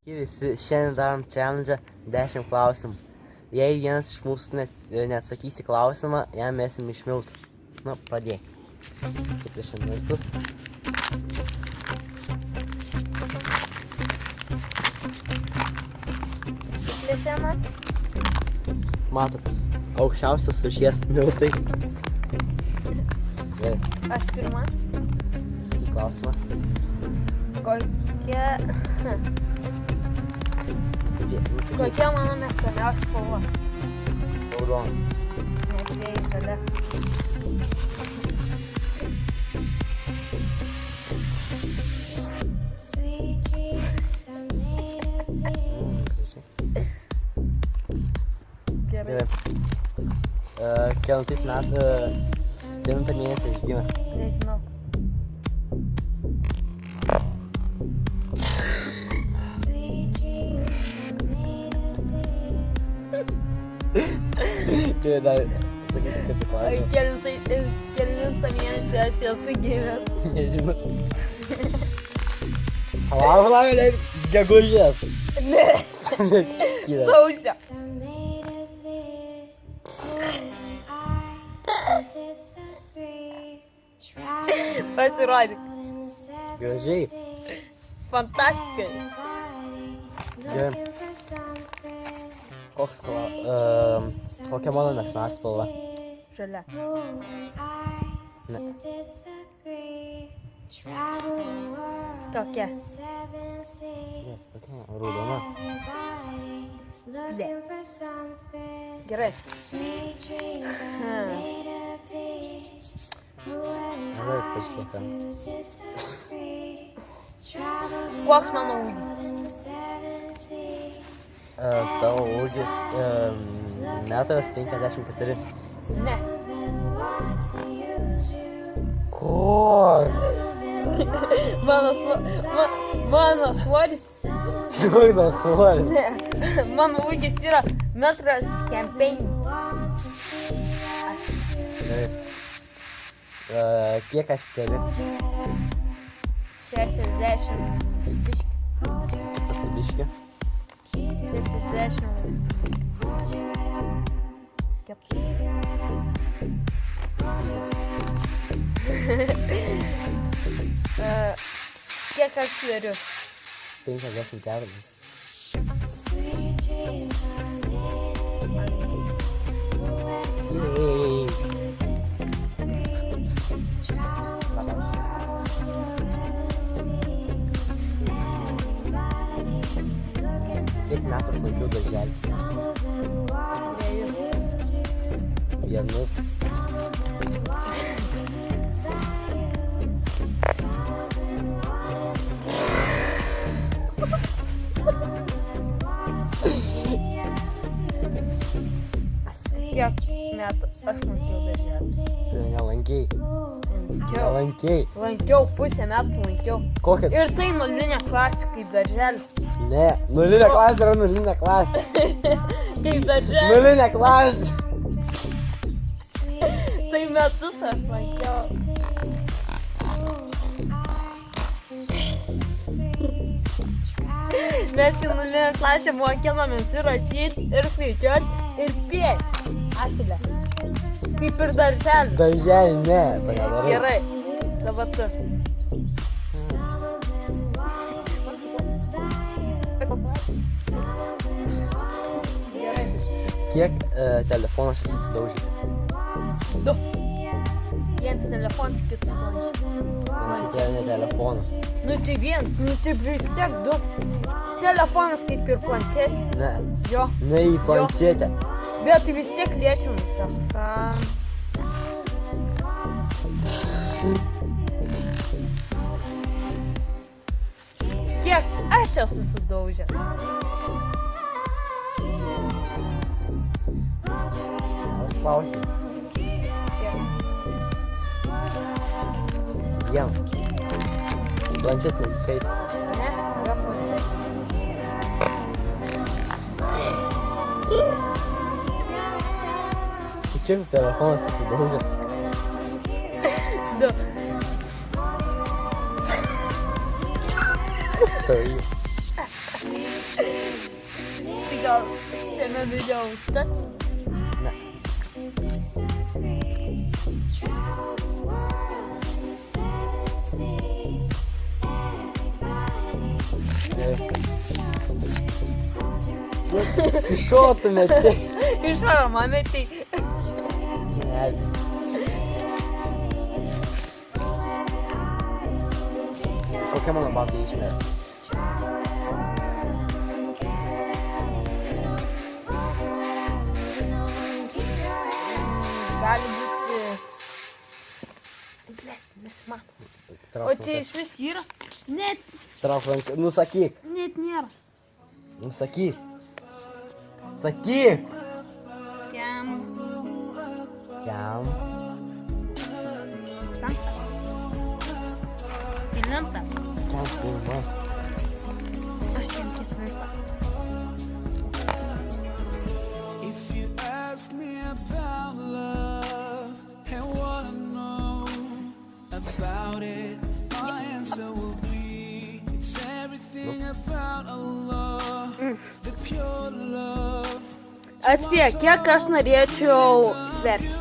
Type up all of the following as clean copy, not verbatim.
Visi šiandien darom challenge 10 klausimų. Jei vienas iš mūsų neatsakys į klausimą, jam mesim iš miltų. Nu, pradėk. Atsiplėšim miltus. Atsiplėšiama. Matot, aukščiausias sušies miltai. Gerai, Aš pirmas. į klausimą. Kokia mano mėgstamiausia spalva? Raudona. Nežvėjai žalia. Gerai. Kelintais metų 9 mėnesį gimė. Nežinau. Tai dar sakyti, kad į klausimą. Kelintą mėnesį aš esu gimęs. Nežinau. Palauk, leis gegužės. Ne. Sausio. Pasirodyk. Gražiai. Fantastikai. Gerai. Kokia mano mėgstamiausia spalva? Žalia. Ne. Tokia. Ne, tokia raudona. Ne. Gerai. Gerai, pažiūrėk. Koks mano ūgis? Tavo ūgis 1,54 m. Ne. Ko? Mano svoris. Koks tavo svoris? Ne. Mano ūgis yra 1,5 m. Gerai. Kiek aš celiu? 60. Pasibiški. 60. Kiek aš sveriu? 54. Kiek metų aš lankiau darželį? Vienus. Kiek metų aš lankiau darželį? Tu nelankei. Nelankei. Lankiau, pusę metų lankiau. Kokią? Ir tai nulinė klasė kaip darželis. Ne, nulinė klasė yra nulinė klasė. Kaip darželis. Nulinė klasė. Tai metus aš lankiau. Mes į nulinę klasę mokinomės ir rašyti, ir skaičiuoti, ir piešti. Asilė. Kaip ir darželis. Darželį ne, tai nedarai. Gerai. Dabar tu. Gerai. Kiek telefonas susidaužė? 2. Vienas telefonas, kitas planšetė. Tai ne telefonas. Nu tai vienas, nu tai vis tiek 2. Telefonas kaip ir planšetė. Ne. Jo. Ne į planšetę. Bet tai vis tiek liečiamas. Kiek aš esu sudaužęs? Aš klausimas. Jam. Planšetės kaip. Ne, yra planšetės. Kiek telefonas susidaužė? 2. Story. gal šiame video užteks? Ne. Iššotumėte. Iš arma metai. Kokia mano babė išmės? Gali būti... Blet, nesimato. O čia iš vis yra? Net, Trauk ranką. Nusakyk. net nėra. Nusakyk. Sakyk. Kiam. Jam. Penktą. Kelintą. Jam pirma. Aš ten ketvirtą. If you ask me about love and wanna know about it, my answer will be it's everything about Allah, the pure love. Atspėk, kiek aš norėčiau sverti.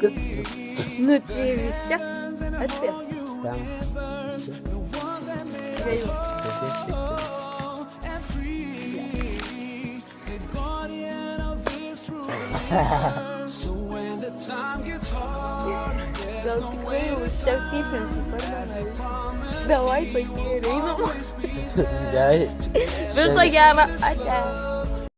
Kas? Nu, tai vis tiek. Atspėk. Jam. Dviejų. And free, the guardian of his truth. So when the time gets hard, Gal tikrai užteks įpinti. Davai, pakyriai, einam. Gerai. Viso gero. Ate.